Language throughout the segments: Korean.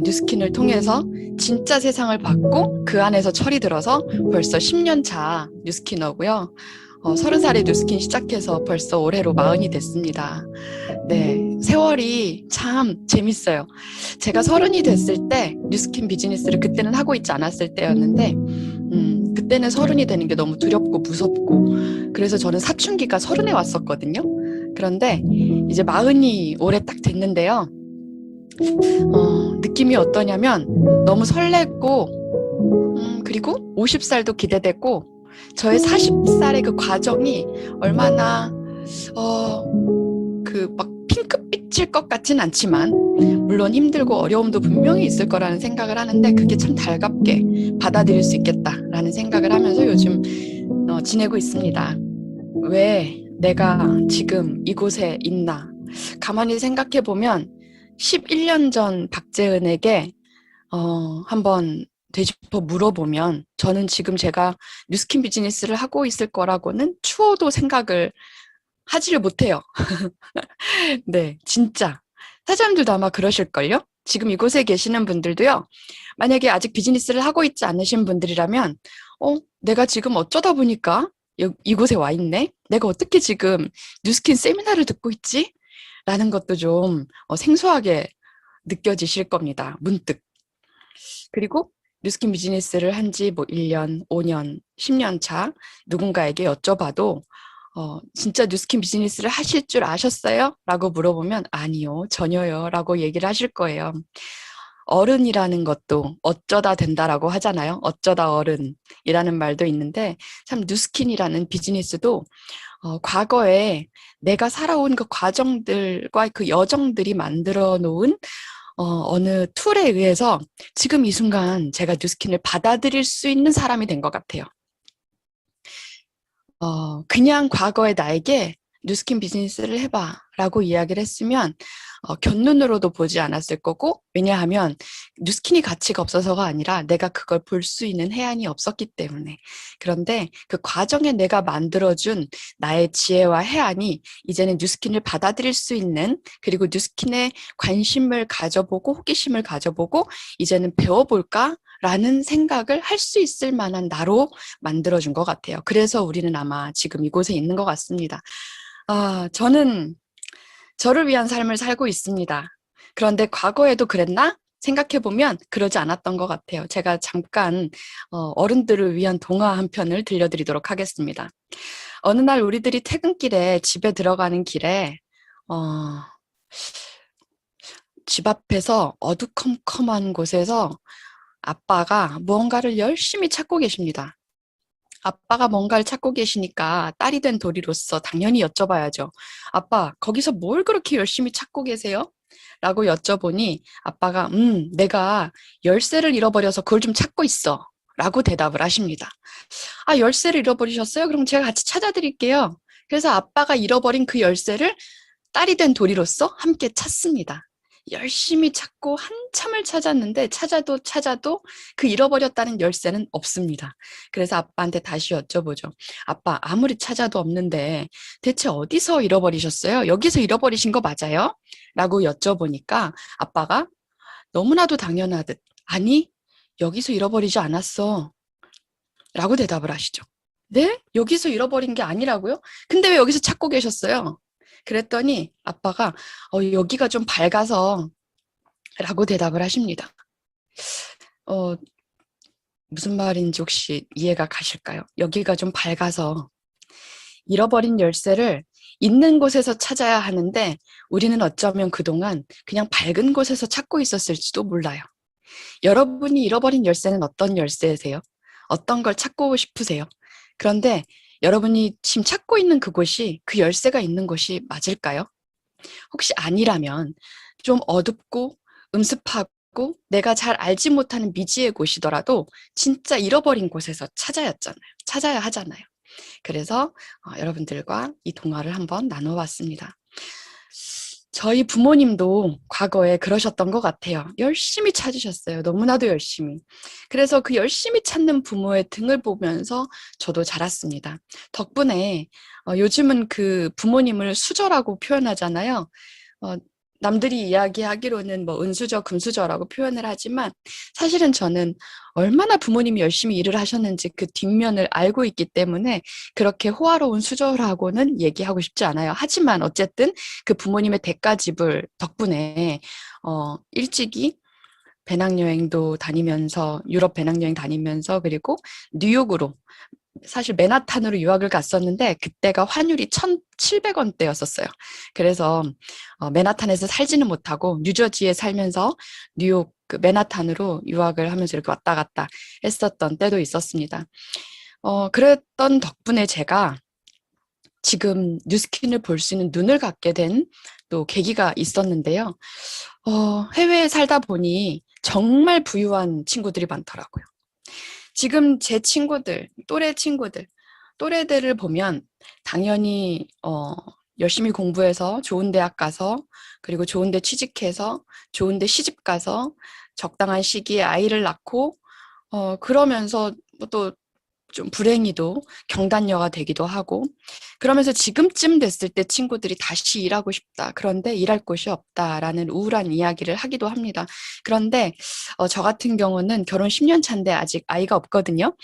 뉴스킨을 통해서 진짜 세상을 봤고 그 안에서 철이 들어서 벌써 10년 차 뉴스키너고요. 30살에 뉴스킨 시작해서 벌써 올해로 40이 됐습니다. 네, 세월이 참 재밌어요. 제가 30이 됐을 때 뉴스킨 비즈니스를 그때는 하고 있지 않았을 때였는데 그때는 30이 되는 게 너무 두렵고 무섭고 그래서 저는 사춘기가 30에 왔었거든요. 그런데 이제 40이 올해 딱 됐는데요. 느낌이 어떠냐면 너무 설렜고 그리고 50살도 기대됐고 저의 40살의 그 과정이 얼마나 그 막 핑크빛일 것 같진 않지만 물론 힘들고 어려움도 분명히 있을 거라는 생각을 하는데 그게 참 달갑게 받아들일 수 있겠다라는 생각을 하면서 요즘 지내고 있습니다. 왜 내가 지금 이곳에 있나? 가만히 생각해 보면 11년 전 박재은에게 한번 되짚어 물어보면 저는 지금 제가 뉴스킨 비즈니스를 하고 있을 거라고는 추호도 생각을 하지를 못해요. 네, 진짜. 사장님들도 아마 그러실걸요? 지금 이곳에 계시는 분들도요. 만약에 아직 비즈니스를 하고 있지 않으신 분들이라면 내가 지금 어쩌다 보니까 이곳에 와 있네? 내가 어떻게 지금 뉴스킨 세미나를 듣고 있지? 라는 것도 좀 생소하게 느껴지실 겁니다. 문득. 그리고 뉴스킨 비즈니스를 한 지 뭐 1년, 5년, 10년 차 누군가에게 여쭤봐도 진짜 뉴스킨 비즈니스를 하실 줄 아셨어요? 라고 물어보면 아니요, 전혀요 라고 얘기를 하실 거예요. 어른이라는 것도 어쩌다 된다라고 하잖아요. 어쩌다 어른이라는 말도 있는데 참 뉴스킨이라는 비즈니스도 과거에 내가 살아온 그 과정들과 그 여정들이 만들어 놓은 어느 툴에 의해서 지금 이 순간 제가 뉴스킨을 받아들일 수 있는 사람이 된 것 같아요. 그냥 과거의 나에게 뉴스킨 비즈니스를 해봐 라고 이야기를 했으면 곁눈으로도 보지 않았을 거고 왜냐하면 뉴스킨이 가치가 없어서가 아니라 내가 그걸 볼 수 있는 해안이 없었기 때문에 그런데 그 과정에 내가 만들어준 나의 지혜와 해안이 이제는 뉴스킨을 받아들일 수 있는 그리고 뉴스킨에 관심을 가져보고 호기심을 가져보고 이제는 배워볼까? 라는 생각을 할 수 있을 만한 나로 만들어준 것 같아요. 그래서 우리는 아마 지금 이곳에 있는 것 같습니다. 저는 저를 위한 삶을 살고 있습니다. 그런데 과거에도 그랬나? 생각해보면 그러지 않았던 것 같아요. 제가 잠깐 어른들을 위한 동화 한 편을 들려드리도록 하겠습니다. 어느 날 우리들이 퇴근길에 집에 들어가는 길에 집 앞에서 어두컴컴한 곳에서 아빠가 무언가를 열심히 찾고 계십니다. 아빠가 뭔가를 찾고 계시니까 딸이 된 도리로서 당연히 여쭤봐야죠. 아빠, 거기서 뭘 그렇게 열심히 찾고 계세요? 라고 여쭤보니 아빠가 내가 열쇠를 잃어버려서 그걸 좀 찾고 있어. 라고 대답을 하십니다. 열쇠를 잃어버리셨어요? 그럼 제가 같이 찾아드릴게요. 그래서 아빠가 잃어버린 그 열쇠를 딸이 된 도리로서 함께 찾습니다. 열심히 찾고 한참을 찾았는데 찾아도 그 잃어버렸다는 열쇠는 없습니다. 그래서 아빠한테 다시 여쭤보죠. 아빠, 아무리 찾아도 없는데 대체 어디서 잃어버리셨어요? 여기서 잃어버리신 거 맞아요? 라고 여쭤보니까 아빠가 너무나도 당연하듯 아니, 여기서 잃어버리지 않았어. 라고 대답을 하시죠. 네? 여기서 잃어버린 게 아니라고요? 근데 왜 여기서 찾고 계셨어요? 그랬더니 아빠가 여기가 좀 밝아서 라고 대답을 하십니다. 무슨 말인지 혹시 이해가 가실까요? 여기가 좀 밝아서 잃어버린 열쇠를 있는 곳에서 찾아야 하는데 우리는 어쩌면 그동안 그냥 밝은 곳에서 찾고 있었을지도 몰라요. 여러분이 잃어버린 열쇠는 어떤 열쇠세요? 어떤 걸 찾고 싶으세요? 그런데 여러분이 지금 찾고 있는 그곳이 그 열쇠가 있는 곳이 맞을까요? 혹시 아니라면 좀 어둡고 음습하고 내가 잘 알지 못하는 미지의 곳이더라도 진짜 잃어버린 곳에서 찾아야 하잖아요. 그래서 여러분들과 이 동화를 한번 나눠봤습니다. 저희 부모님도 과거에 그러셨던 것 같아요. 열심히 찾으셨어요. 너무나도 열심히. 그래서 그 열심히 찾는 부모의 등을 보면서 저도 자랐습니다. 덕분에 요즘은 그 부모님을 수저라고 표현하잖아요. 남들이 이야기하기로는 뭐 은수저, 금수저라고 표현을 하지만 사실은 저는 얼마나 부모님이 열심히 일을 하셨는지 그 뒷면을 알고 있기 때문에 그렇게 호화로운 수저라고는 얘기하고 싶지 않아요. 하지만 어쨌든 그 부모님의 대가집을 덕분에 일찍이 배낭여행도 다니면서 유럽 배낭여행 다니면서 그리고 뉴욕으로 사실 맨하탄으로 유학을 갔었는데 그때가 환율이 1,700원대였었어요. 그래서 맨하탄에서 살지는 못하고 뉴저지에 살면서 뉴욕 그 맨하탄으로 유학을 하면서 이렇게 왔다 갔다 했었던 때도 있었습니다. 그랬던 덕분에 제가 지금 뉴스킨을 볼 수 있는 눈을 갖게 된 또 계기가 있었는데요. 해외에 살다 보니 정말 부유한 친구들이 많더라고요. 지금 제 친구들, 또래들을 보면 당연히 열심히 공부해서 좋은 대학 가서 그리고 좋은 데 취직해서 좋은 데 시집 가서 적당한 시기에 아이를 낳고 그러면서 또 좀 불행히도 경단녀가 되기도 하고 그러면서 지금쯤 됐을 때 친구들이 다시 일하고 싶다. 그런데 일할 곳이 없다라는 우울한 이야기를 하기도 합니다. 그런데 저 같은 경우는 결혼 10년 차인데 아직 아이가 없거든요.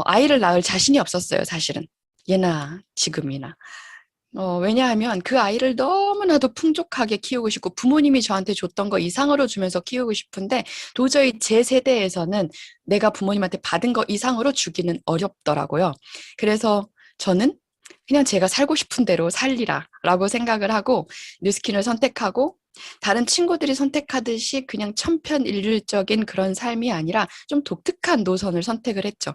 아이를 낳을 자신이 없었어요, 사실은. 예나 지금이나. 왜냐하면 그 아이를 너무나도 풍족하게 키우고 싶고 부모님이 저한테 줬던 거 이상으로 주면서 키우고 싶은데 도저히 제 세대에서는 내가 부모님한테 받은 거 이상으로 주기는 어렵더라고요. 그래서 저는 그냥 제가 살고 싶은 대로 살리라라고 생각을 하고 뉴스킨을 선택하고 다른 친구들이 선택하듯이 그냥 천편일률적인 그런 삶이 아니라 좀 독특한 노선을 선택을 했죠.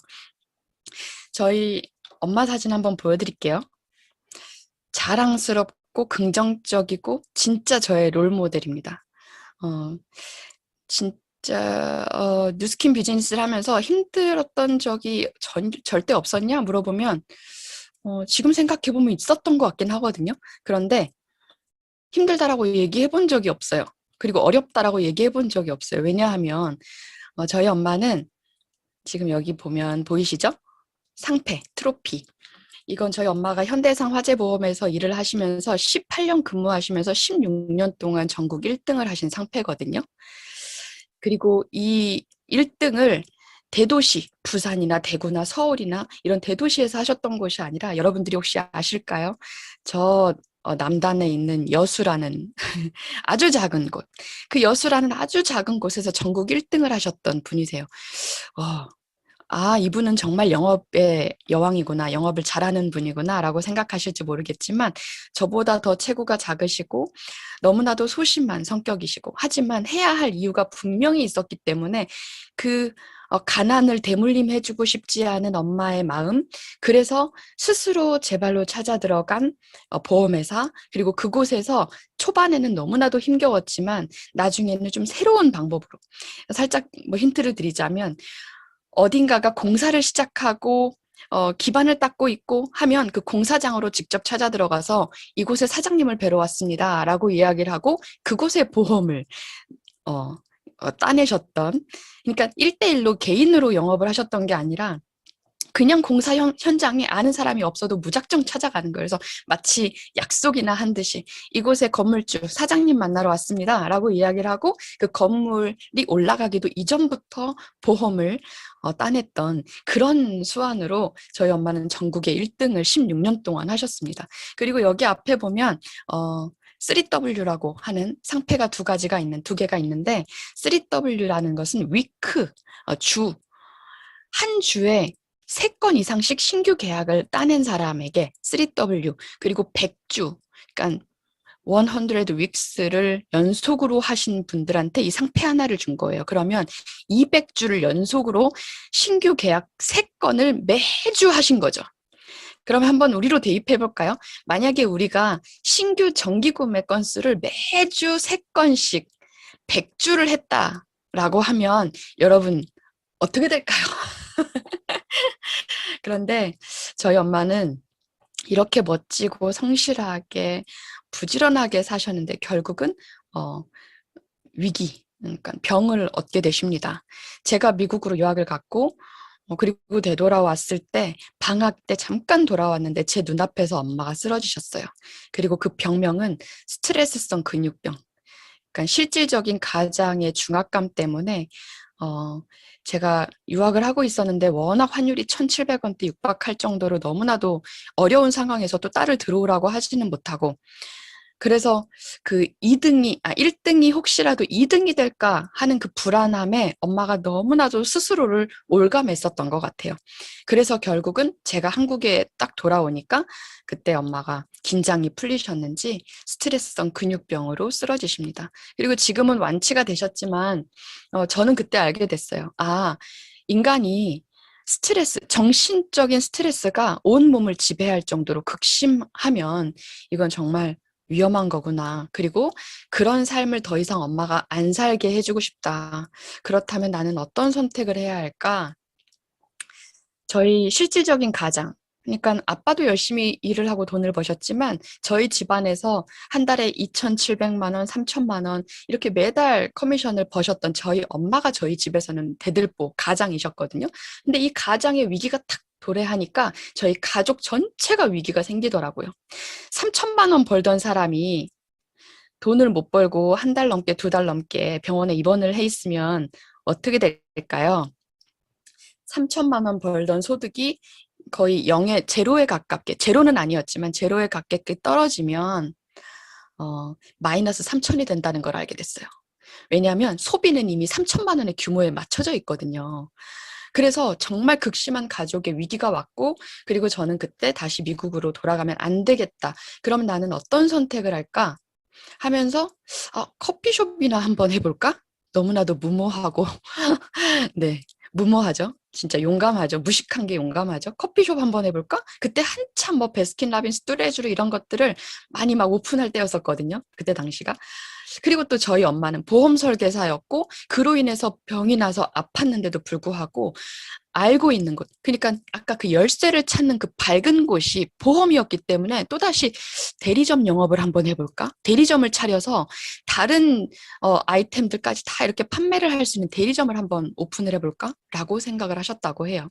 저희 엄마 사진 한번 보여드릴게요. 자랑스럽고 긍정적이고 진짜 저의 롤 모델입니다. 진짜 뉴스킨 비즈니스를 하면서 힘들었던 적이 절대 없었냐 물어보면 지금 생각해보면 있었던 것 같긴 하거든요. 그런데 힘들다라고 얘기해 본 적이 없어요. 그리고 어렵다라고 얘기해 본 적이 없어요. 왜냐하면 저희 엄마는 지금 여기 보면 보이시죠? 상패, 트로피. 이건 저희 엄마가 현대해상 화재보험에서 일을 하시면서 18년 근무하시면서 16년 동안 전국 1등을 하신 상패거든요. 그리고 이 1등을 대도시, 부산이나 대구나 서울이나 이런 대도시에서 하셨던 곳이 아니라 여러분들이 혹시 아실까요? 저 남단에 있는 여수라는 아주 작은 곳, 그 여수라는 아주 작은 곳에서 전국 1등을 하셨던 분이세요. 이분은 정말 영업의 여왕이구나, 영업을 잘하는 분이구나 라고 생각하실지 모르겠지만 저보다 더 체구가 작으시고 너무나도 소심한 성격이시고 하지만 해야 할 이유가 분명히 있었기 때문에 그 가난을 대물림해주고 싶지 않은 엄마의 마음, 그래서 스스로 제 발로 찾아 들어간 보험회사, 그리고 그곳에서 초반에는 너무나도 힘겨웠지만 나중에는 좀 새로운 방법으로 살짝 뭐 힌트를 드리자면 어딘가가 공사를 시작하고 기반을 닦고 있고 하면 그 공사장으로 직접 찾아 들어가서 이곳에 사장님을 뵈러 왔습니다 라고 이야기를 하고 그곳의 보험을 따내셨던, 그러니까 1대1로 개인으로 영업을 하셨던 게 아니라 그냥 공사 현장에 아는 사람이 없어도 무작정 찾아가는 거예요. 그래서 마치 약속이나 한 듯이 이곳의 건물주 사장님 만나러 왔습니다 라고 이야기를 하고 그 건물이 올라가기도 이전부터 보험을 따냈던 그런 수완으로 저희 엄마는 전국의 1등을 16년 동안 하셨습니다. 그리고 여기 앞에 보면 3W라고 하는 상패가 두 개가 있는데 3W라는 것은 위크, 주, 한 주에 3건 이상씩 신규 계약을 따낸 사람에게 3W, 그리고 100주, 그러니까 100 weeks를 연속으로 하신 분들한테 이 상패 하나를 준 거예요. 그러면 200주를 연속으로 신규 계약 3건을 매주 하신 거죠. 그럼 한번 우리로 대입해 볼까요? 만약에 우리가 신규 정기 구매 건수를 매주 3건씩 100주를 했다라고 하면 여러분 어떻게 될까요? 그런데 저희 엄마는 이렇게 멋지고 성실하게 부지런하게 사셨는데 결국은 위기, 그러니까 병을 얻게 되십니다. 제가 미국으로 유학을 갔고 그리고 되돌아왔을 때 방학 때 잠깐 돌아왔는데 제 눈앞에서 엄마가 쓰러지셨어요. 그리고 그 병명은 스트레스성 근육병. 그러니까 실질적인 가장의 중압감 때문에 제가 유학을 하고 있었는데 워낙 환율이 1,700원대 육박할 정도로 너무나도 어려운 상황에서 또 딸을 들어오라고 하지는 못하고, 그래서 그 1등이 혹시라도 2등이 될까 하는 그 불안함에 엄마가 너무나도 스스로를 올감했었던 것 같아요. 그래서 결국은 제가 한국에 딱 돌아오니까 그때 엄마가 긴장이 풀리셨는지 스트레스성 근육병으로 쓰러지십니다. 그리고 지금은 완치가 되셨지만 저는 그때 알게 됐어요. 아, 인간이 정신적인 스트레스가 온 몸을 지배할 정도로 극심하면 이건 정말 위험한 거구나. 그리고 그런 삶을 더 이상 엄마가 안 살게 해주고 싶다. 그렇다면 나는 어떤 선택을 해야 할까? 저희 실질적인 가장, 그러니까 아빠도 열심히 일을 하고 돈을 버셨지만 저희 집안에서 한 달에 2,700만 원, 3천만 원 이렇게 매달 커미션을 버셨던 저희 엄마가 저희 집에서는 대들보 가장이셨거든요. 근데 이 가장의 위기가 탁 도래하니까 저희 가족 전체가 위기가 생기더라고요. 3천만 원 벌던 사람이 돈을 못 벌고 한 달 넘게, 두 달 넘게 병원에 입원을 해 있으면 어떻게 될까요? 3천만 원 벌던 소득이 거의 제로에 가깝게, 제로는 아니었지만 제로에 가깝게 떨어지면 마이너스 3천이 된다는 걸 알게 됐어요. 왜냐하면 소비는 이미 3천만 원의 규모에 맞춰져 있거든요. 그래서 정말 극심한 가족의 위기가 왔고, 그리고 저는 그때 다시 미국으로 돌아가면 안 되겠다. 그럼 나는 어떤 선택을 할까? 하면서 커피숍이나 한번 해볼까? 너무나도 무모하고 네, 무모하죠. 진짜 용감하죠. 무식한 게 용감하죠. 커피숍 한번 해볼까? 그때 한참 뭐 베스킨라빈스, 뚜레쥬르 이런 것들을 많이 막 오픈할 때였었거든요. 그때 당시가. 그리고 또 저희 엄마는 보험 설계사였고 그로 인해서 병이 나서 아팠는데도 불구하고 알고 있는 곳. 그러니까 아까 그 열쇠를 찾는 그 밝은 곳이 보험이었기 때문에 또다시 대리점 영업을 한번 해볼까? 대리점을 차려서 다른 아이템들까지 다 이렇게 판매를 할 수 있는 대리점을 한번 오픈을 해볼까? 라고 생각을 하셨다고 해요.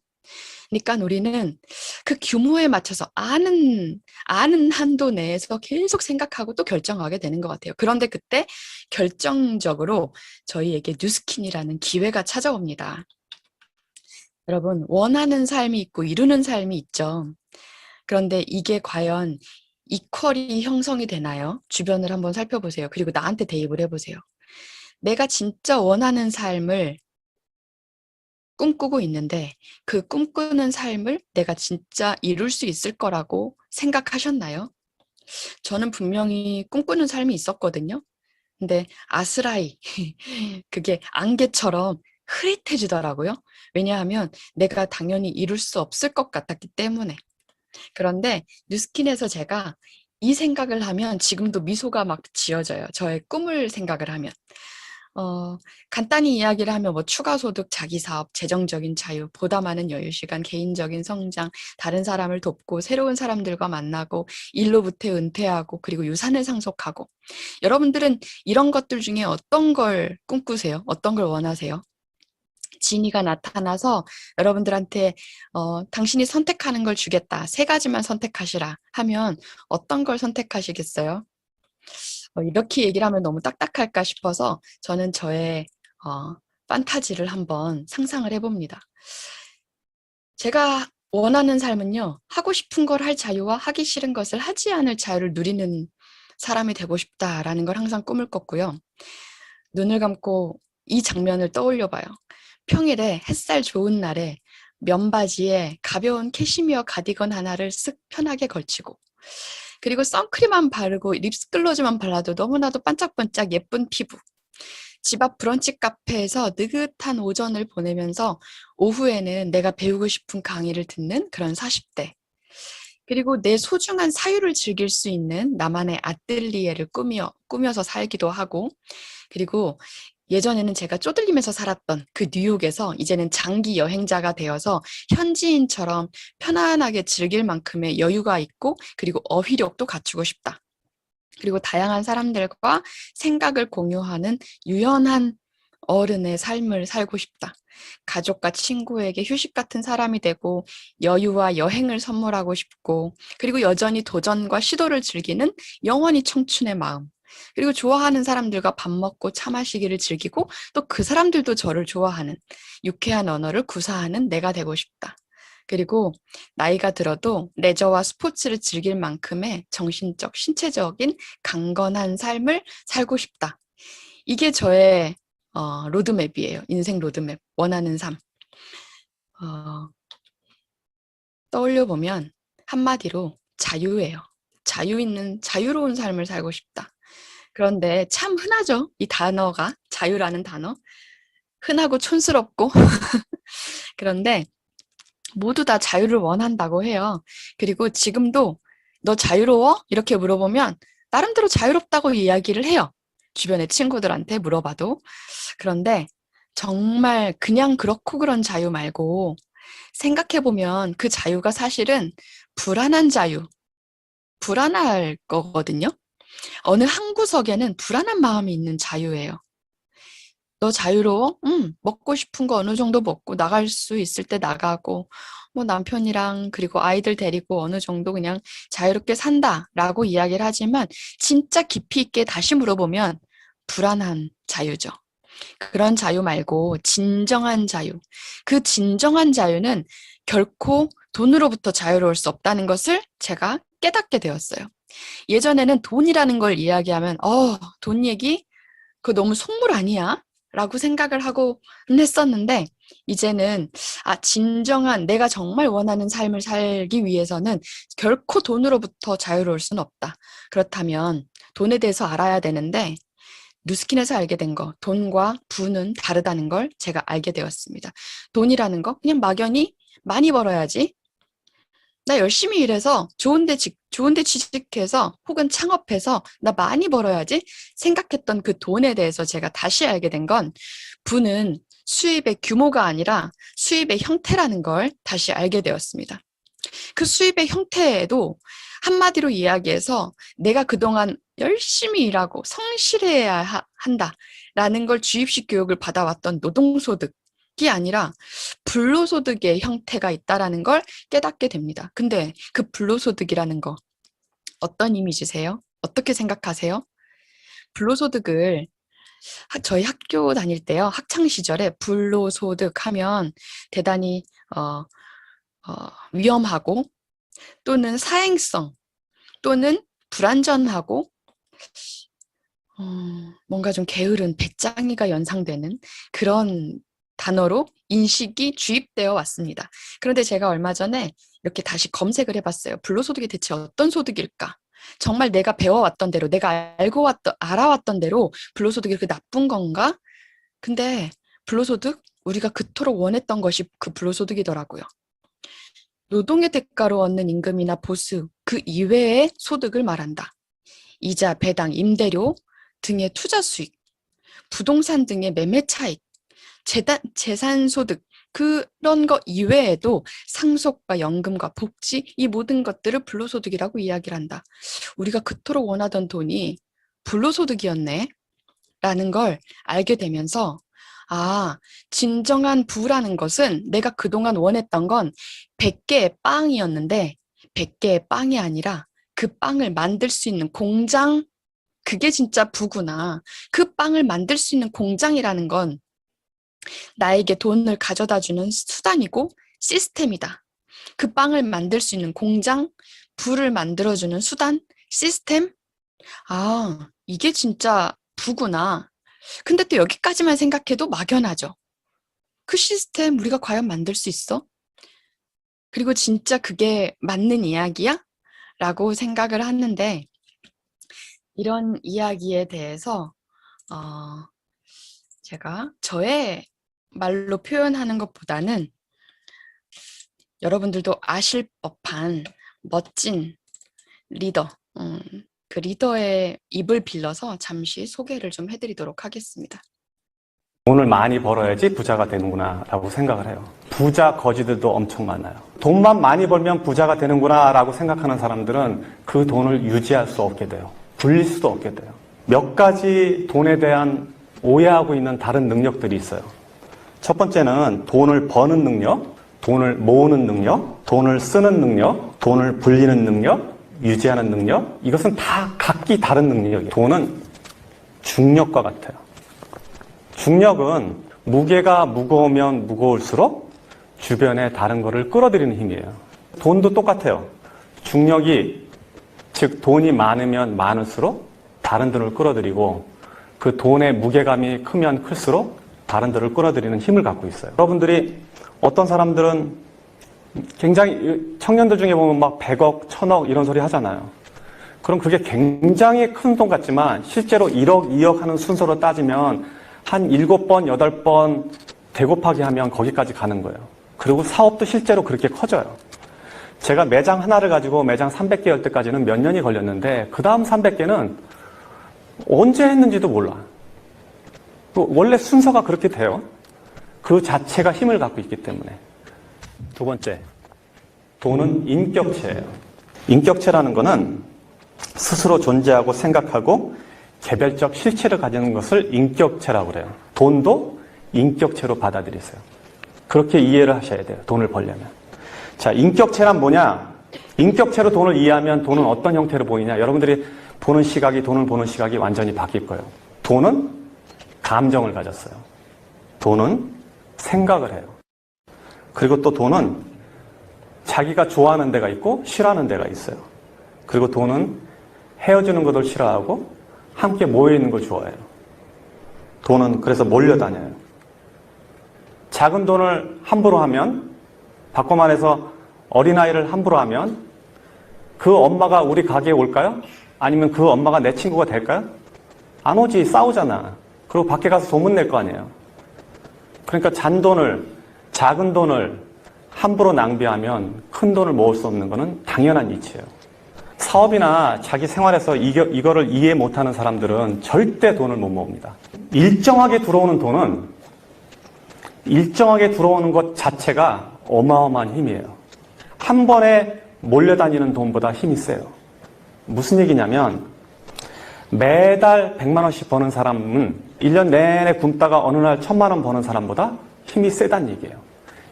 그러니까 우리는 그 규모에 맞춰서 아는 한도 내에서 계속 생각하고 또 결정하게 되는 것 같아요. 그런데 그때 결정적으로 저희에게 뉴스킨이라는 기회가 찾아옵니다. 여러분, 원하는 삶이 있고 이루는 삶이 있죠. 그런데 이게 과연 이퀄이 형성이 되나요? 주변을 한번 살펴보세요. 그리고 나한테 대입을 해보세요. 내가 진짜 원하는 삶을 꿈꾸고 있는데 그 꿈꾸는 삶을 내가 진짜 이룰 수 있을 거라고 생각하셨나요? 저는 분명히 꿈꾸는 삶이 있었거든요. 근데 아스라이, 그게 안개처럼 흐릿해지더라고요. 왜냐하면 내가 당연히 이룰 수 없을 것 같았기 때문에. 그런데 뉴스킨에서 제가 이 생각을 하면 지금도 미소가 막 지어져요. 저의 꿈을 생각을 하면. 간단히 이야기를 하면 뭐 추가 소득, 자기 사업, 재정적인 자유, 보다 많은 여유 시간, 개인적인 성장, 다른 사람을 돕고 새로운 사람들과 만나고 일로부터 은퇴하고 그리고 유산을 상속하고. 여러분들은 이런 것들 중에 어떤 걸 꿈꾸세요? 어떤 걸 원하세요? 지니가 나타나서 여러분들한테 당신이 선택하는 걸 주겠다. 세 가지만 선택하시라 하면 어떤 걸 선택하시겠어요? 이렇게 얘기를 하면 너무 딱딱할까 싶어서 저는 저의 판타지를 한번 상상을 해봅니다. 제가 원하는 삶은요, 하고 싶은 걸 할 자유와 하기 싫은 것을 하지 않을 자유를 누리는 사람이 되고 싶다라는 걸 항상 꿈을 꿨고요. 눈을 감고 이 장면을 떠올려 봐요. 평일에 햇살 좋은 날에 면바지에 가벼운 캐시미어 가디건 하나를 쓱 편하게 걸치고 그리고 선크림만 바르고 립글로즈만 발라도 너무나도 반짝반짝 예쁜 피부. 집 앞 브런치 카페에서 느긋한 오전을 보내면서 오후에는 내가 배우고 싶은 강의를 듣는 그런 40대. 그리고 내 소중한 사유를 즐길 수 있는 나만의 아뜰리에를 꾸며서 살기도 하고, 그리고 예전에는 제가 쪼들리면서 살았던 그 뉴욕에서 이제는 장기 여행자가 되어서 현지인처럼 편안하게 즐길 만큼의 여유가 있고, 그리고 어휘력도 갖추고 싶다. 그리고 다양한 사람들과 생각을 공유하는 유연한 어른의 삶을 살고 싶다. 가족과 친구에게 휴식 같은 사람이 되고 여유와 여행을 선물하고 싶고 그리고 여전히 도전과 시도를 즐기는 영원히 청춘의 마음. 그리고 좋아하는 사람들과 밥 먹고 차 마시기를 즐기고 또 그 사람들도 저를 좋아하는 유쾌한 언어를 구사하는 내가 되고 싶다. 그리고 나이가 들어도 레저와 스포츠를 즐길 만큼의 정신적, 신체적인 강건한 삶을 살고 싶다. 이게 저의 로드맵이에요. 인생 로드맵. 원하는 삶. 떠올려 보면 한마디로 자유예요. 자유로운 삶을 살고 싶다. 그런데 참 흔하죠. 이 단어가, 자유라는 단어. 흔하고 촌스럽고. 그런데 모두 다 자유를 원한다고 해요. 그리고 지금도 너 자유로워? 이렇게 물어보면 나름대로 자유롭다고 이야기를 해요. 주변의 친구들한테 물어봐도. 그런데 정말 그냥 그렇고 그런 자유 말고 생각해보면 그 자유가 사실은 불안한 자유, 불안할 거거든요. 어느 한 구석에는 불안한 마음이 있는 자유예요. 너 자유로워? 먹고 싶은 거 어느 정도 먹고 나갈 수 있을 때 나가고 뭐 남편이랑 그리고 아이들 데리고 어느 정도 그냥 자유롭게 산다라고 이야기를 하지만 진짜 깊이 있게 다시 물어보면 불안한 자유죠. 그런 자유 말고 진정한 자유. 그 진정한 자유는 결코 돈으로부터 자유로울 수 없다는 것을 제가 깨닫게 되었어요. 예전에는 돈이라는 걸 이야기하면 돈 얘기? 그거 너무 속물 아니야? 라고 생각을 하고 했었는데 이제는 진정한 내가 정말 원하는 삶을 살기 위해서는 결코 돈으로부터 자유로울 수는 없다. 그렇다면 돈에 대해서 알아야 되는데 뉴스킨에서 알게 된 거, 돈과 부는 다르다는 걸 제가 알게 되었습니다. 돈이라는 거 그냥 막연히 많이 벌어야지. 나 열심히 일해서 좋은데 취직해서 혹은 창업해서 나 많이 벌어야지 생각했던 그 돈에 대해서 제가 다시 알게 된 건 부는 수입의 규모가 아니라 수입의 형태라는 걸 다시 알게 되었습니다. 그 수입의 형태에도 한마디로 이야기해서 내가 그동안 열심히 일하고 성실해야 한다라는 걸 주입식 교육을 받아왔던 노동소득이 아니라 불로소득의 형태가 있다라는 걸 깨닫게 됩니다. 근데 그 불로소득이라는 거 어떤 이미지세요? 어떻게 생각하세요? 불로소득을 저희 학교 다닐 때요. 학창 시절에 불로소득 하면 대단히 위험하고 또는 사행성 또는 불안전하고 뭔가 좀 게으른 배짱이가 연상되는 그런 단어로 인식이 주입되어 왔습니다. 그런데 제가 얼마 전에 이렇게 다시 검색을 해봤어요. 불로소득이 대체 어떤 소득일까? 정말 내가 배워왔던 대로, 내가 알아왔던 대로 불로소득이 그렇게 나쁜 건가? 근데 불로소득? 우리가 그토록 원했던 것이 그 불로소득이더라고요. 노동의 대가로 얻는 임금이나 보수, 그 이외의 소득을 말한다. 이자, 배당, 임대료 등의 투자 수익, 부동산 등의 매매 차익, 재산 소득, 그런 거 이외에도 상속과 연금과 복지, 이 모든 것들을 불로소득이라고 이야기를 한다. 우리가 그토록 원하던 돈이 불로소득이었네 라는 걸 알게 되면서 진정한 부라는 것은 내가 그동안 원했던 건 100개의 빵이었는데 100개의 빵이 아니라 그 빵을 만들 수 있는 공장, 그게 진짜 부구나. 그 빵을 만들 수 있는 공장이라는 건 나에게 돈을 가져다주는 수단이고 시스템이다. 그 빵을 만들 수 있는 공장, 부를 만들어주는 수단, 시스템? 이게 진짜 부구나. 근데 또 여기까지만 생각해도 막연하죠. 그 시스템 우리가 과연 만들 수 있어? 그리고 진짜 그게 맞는 이야기야? 라고 생각을 하는데 이런 이야기에 대해서 제가 저의 말로 표현하는 것보다는 여러분들도 아실 법한 멋진 리더, 그 리더의 입을 빌려서 잠시 소개를 좀 해드리도록 하겠습니다. 돈을 많이 벌어야지 부자가 되는구나 라고 생각을 해요. 부자 거지들도 엄청 많아요. 돈만 많이 벌면 부자가 되는구나 라고 생각하는 사람들은 그 돈을 유지할 수 없게 돼요. 불릴 수도 없게 돼요. 몇 가지 돈에 대한 오해하고 있는 다른 능력들이 있어요. 첫 번째는 돈을 버는 능력, 돈을 모으는 능력, 돈을 쓰는 능력, 돈을 불리는 능력, 유지하는 능력. 이것은 다 각기 다른 능력이에요. 돈은 중력과 같아요. 중력은 무게가 무거우면 무거울수록 주변에 다른 것을 끌어들이는 힘이에요. 돈도 똑같아요. 중력이, 즉 돈이 많으면 많을수록 다른 돈을 끌어들이고 그 돈의 무게감이 크면 클수록 다른 돈을 끌어들이는 힘을 갖고 있어요. 여러분들이 어떤 사람들은 굉장히 청년들 중에 보면 막 100억, 1000억 이런 소리 하잖아요. 그럼 그게 굉장히 큰 돈 같지만 실제로 1억, 2억 하는 순서로 따지면 한 7번, 8번 대곱하기 하면 거기까지 가는 거예요. 그리고 사업도 실제로 그렇게 커져요. 제가 매장 하나를 가지고 매장 300개 열 때까지는 몇 년이 걸렸는데 그 다음 300개는 언제 했는지도 몰라. 원래 순서가 그렇게 돼요. 그 자체가 힘을 갖고 있기 때문에. 두 번째, 돈은 인격체예요. 인격체라는 거는 스스로 존재하고 생각하고 개별적 실체를 가지는 것을 인격체라고 그래요. 돈도 인격체로 받아들이세요. 그렇게 이해를 하셔야 돼요. 돈을 벌려면. 자, 인격체란 뭐냐? 인격체로 돈을 이해하면 돈은 어떤 형태로 보이냐? 여러분들이 돈을 보는 시각이 완전히 바뀔 거예요. 돈은 감정을 가졌어요. 돈은 생각을 해요. 그리고 또 돈은 자기가 좋아하는 데가 있고 싫어하는 데가 있어요. 그리고 돈은 헤어지는 것을 싫어하고 함께 모여있는 걸 좋아해요. 돈은 그래서 몰려다녀요. 작은 돈을 함부로 하면, 바꿔 말해서 어린아이를 함부로 하면 그 엄마가 우리 가게에 올까요? 아니면 그 엄마가 내 친구가 될까요? 안 오지. 싸우잖아. 그리고 밖에 가서 소문낼 거 아니에요. 그러니까 잔돈을, 작은 돈을 함부로 낭비하면 큰 돈을 모을 수 없는 것은 당연한 이치예요. 사업이나 자기 생활에서 이거를 이해 못하는 사람들은 절대 돈을 못 모읍니다. 일정하게 들어오는 돈은 일정하게 들어오는 것 자체가 어마어마한 힘이에요. 한 번에 몰려다니는 돈보다 힘이 세요. 무슨 얘기냐면 매달 100만 원씩 버는 사람은 1년 내내 굶다가 어느 날 1000만 원 버는 사람보다 힘이 세다는 얘기예요.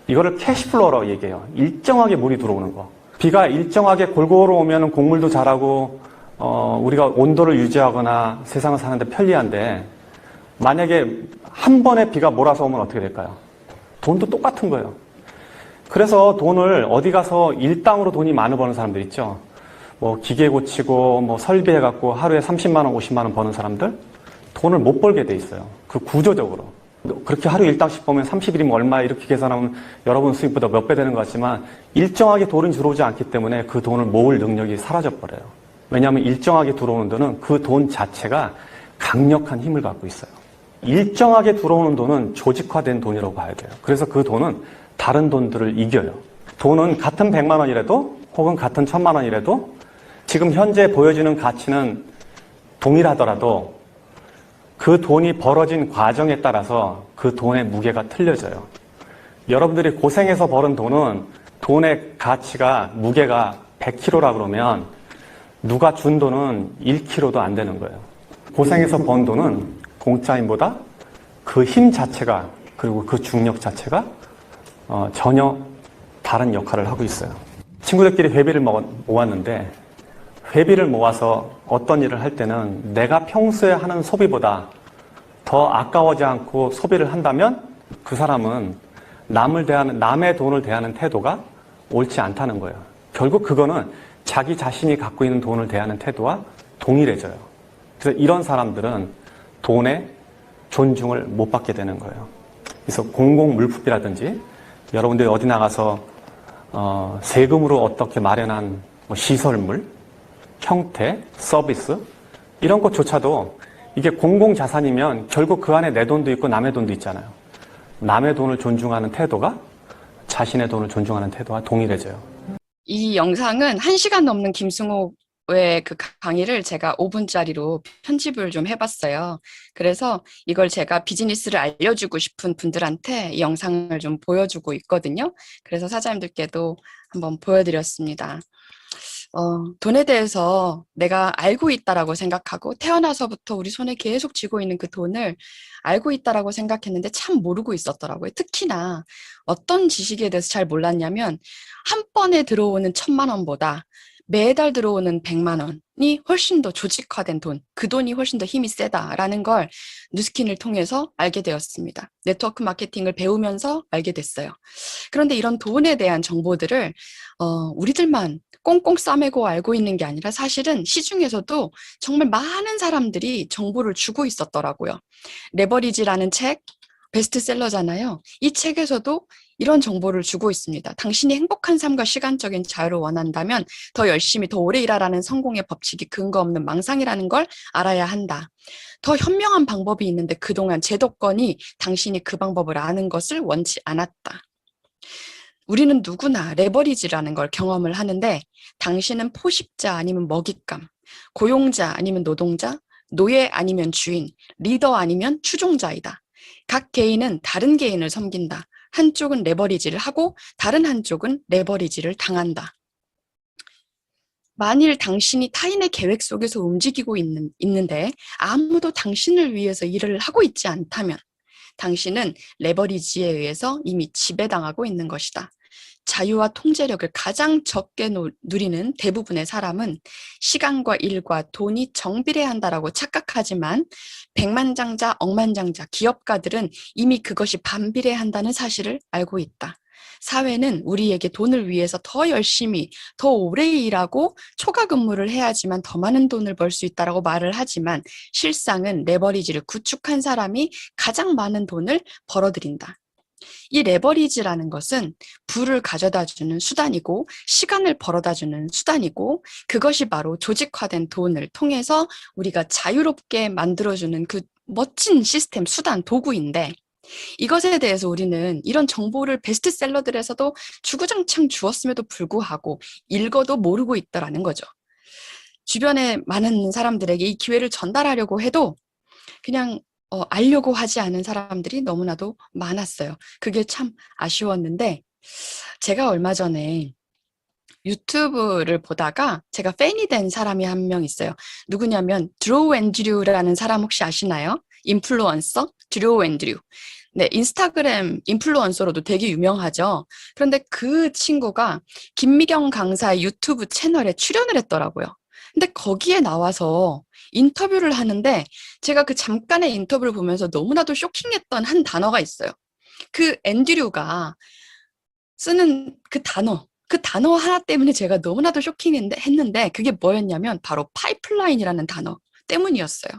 이거를 캐시플로우라고 얘기해요. 일정하게 물이 들어오는 거. 비가 일정하게 골고루 오면 곡물도 자라고 우리가 온도를 유지하거나 세상을 사는데 편리한데 만약에 한 번에 비가 몰아서 오면 어떻게 될까요? 돈도 똑같은 거예요. 그래서 돈을 어디 가서 일당으로 돈이 많이 버는 사람들 있죠. 뭐 기계 고치고 뭐 설비해갖고 하루에 30만 원, 50만 원 버는 사람들 돈을 못 벌게 돼 있어요. 그 구조적으로. 그렇게 하루 일당씩 보면 30일이면 얼마 이렇게 계산하면 여러분 수입보다 몇 배 되는 것 같지만 일정하게 돈이 들어오지 않기 때문에 그 돈을 모을 능력이 사라져버려요. 왜냐하면 일정하게 들어오는 돈은 그 돈 자체가 강력한 힘을 갖고 있어요. 일정하게 들어오는 돈은 조직화된 돈이라고 봐야 돼요. 그래서 그 돈은 다른 돈들을 이겨요. 돈은 같은 100만 원이라도 혹은 같은 1000만 원이라도 지금 현재 보여지는 가치는 동일하더라도 그 돈이 벌어진 과정에 따라서 그 돈의 무게가 틀려져요. 여러분들이 고생해서 벌은 돈은 돈의 가치가, 무게가 100kg라 그러면 누가 준 돈은 1kg도 안 되는 거예요. 고생해서 번 돈은 공짜임보다 그 힘 자체가, 그리고 그 중력 자체가 전혀 다른 역할을 하고 있어요. 친구들끼리 회비를 모았는데 회비를 모아서 어떤 일을 할 때는 내가 평소에 하는 소비보다 더 아까워지 않고 소비를 한다면 그 사람은 남의 돈을 대하는 태도가 옳지 않다는 거예요. 결국 그거는 자기 자신이 갖고 있는 돈을 대하는 태도와 동일해져요. 그래서 이런 사람들은 돈의 존중을 못 받게 되는 거예요. 그래서 공공물품이라든지 여러분들이 어디 나가서 세금으로 어떻게 마련한 시설물, 형태, 서비스 이런 것조차도 이게 공공자산이면 결국 그 안에 내 돈도 있고 남의 돈도 있잖아요. 남의 돈을 존중하는 태도가 자신의 돈을 존중하는 태도와 동일해져요. 이 영상은 1시간 넘는 김승호의 그 강의를 제가 5분짜리로 편집을 좀 해봤어요. 그래서 이걸 제가 비즈니스를 알려주고 싶은 분들한테 이 영상을 좀 보여주고 있거든요. 그래서 사장님들께도 한번 보여드렸습니다. 돈에 대해서 내가 알고 있다라고 생각하고 태어나서부터 우리 손에 계속 쥐고 있는 그 돈을 알고 있다라고 생각했는데 참 모르고 있었더라고요. 특히나 어떤 지식에 대해서 잘 몰랐냐면 한 번에 들어오는 1000만 원보다 매달 들어오는 100만 원이 훨씬 더 조직화된 돈, 그 돈이 훨씬 더 힘이 세다라는 걸 뉴스킨을 통해서 알게 되었습니다. 네트워크 마케팅을 배우면서 알게 됐어요. 그런데 이런 돈에 대한 정보들을 우리들만 꽁꽁 싸매고 알고 있는 게 아니라 사실은 시중에서도 정말 많은 사람들이 정보를 주고 있었더라고요. 레버리지라는 책, 베스트셀러잖아요. 이 책에서도 이런 정보를 주고 있습니다. 당신이 행복한 삶과 시간적인 자유를 원한다면 더 열심히 더 오래 일하라는 성공의 법칙이 근거 없는 망상이라는 걸 알아야 한다. 더 현명한 방법이 있는데 그동안 제도권이 당신이 그 방법을 아는 것을 원치 않았다. 우리는 누구나 레버리지라는 걸 경험을 하는데 당신은 포식자 아니면 먹잇감, 고용자 아니면 노동자, 노예 아니면 주인, 리더 아니면 추종자이다. 각 개인은 다른 개인을 섬긴다. 한쪽은 레버리지를 하고 다른 한쪽은 레버리지를 당한다. 만일 당신이 타인의 계획 속에서 움직이고 있는데 아무도 당신을 위해서 일을 하고 있지 않다면 당신은 레버리지에 의해서 이미 지배당하고 있는 것이다. 자유와 통제력을 가장 적게 누리는 대부분의 사람은 시간과 일과 돈이 정비례한다라고 착각하지만 백만장자, 억만장자, 기업가들은 이미 그것이 반비례한다는 사실을 알고 있다. 사회는 우리에게 돈을 위해서 더 열심히, 더 오래 일하고 초과 근무를 해야지만 더 많은 돈을 벌 수 있다라고 말을 하지만 실상은 레버리지를 구축한 사람이 가장 많은 돈을 벌어들인다. 이 레버리지라는 것은 부를 가져다주는 수단이고 시간을 벌어다주는 수단이고 그것이 바로 조직화된 돈을 통해서 우리가 자유롭게 만들어주는 그 멋진 시스템, 수단, 도구인데 이것에 대해서 우리는 이런 정보를 베스트셀러들에서도 주구장창 주었음에도 불구하고 읽어도 모르고 있다라는 거죠. 주변에 많은 사람들에게 이 기회를 전달하려고 해도 그냥 알려고 하지 않은 사람들이 너무나도 많았어요. 그게 참 아쉬웠는데 제가 얼마 전에 유튜브를 보다가 제가 팬이 된 사람이 한 명 있어요. 누구냐면 드로우 앤드류라는 사람 혹시 아시나요? 인플루언서 드로우 앤드류. 네, 인스타그램 인플루언서로도 되게 유명하죠. 그런데 그 친구가 김미경 강사의 유튜브 채널에 출연을 했더라고요. 근데 거기에 나와서 인터뷰를 하는데 제가 그 잠깐의 인터뷰를 보면서 너무나도 쇼킹했던 한 단어가 있어요. 그 앤드류가 쓰는 그 단어 하나 때문에 제가 너무나도 쇼킹했는데 그게 뭐였냐면 바로 파이프라인이라는 단어 때문이었어요.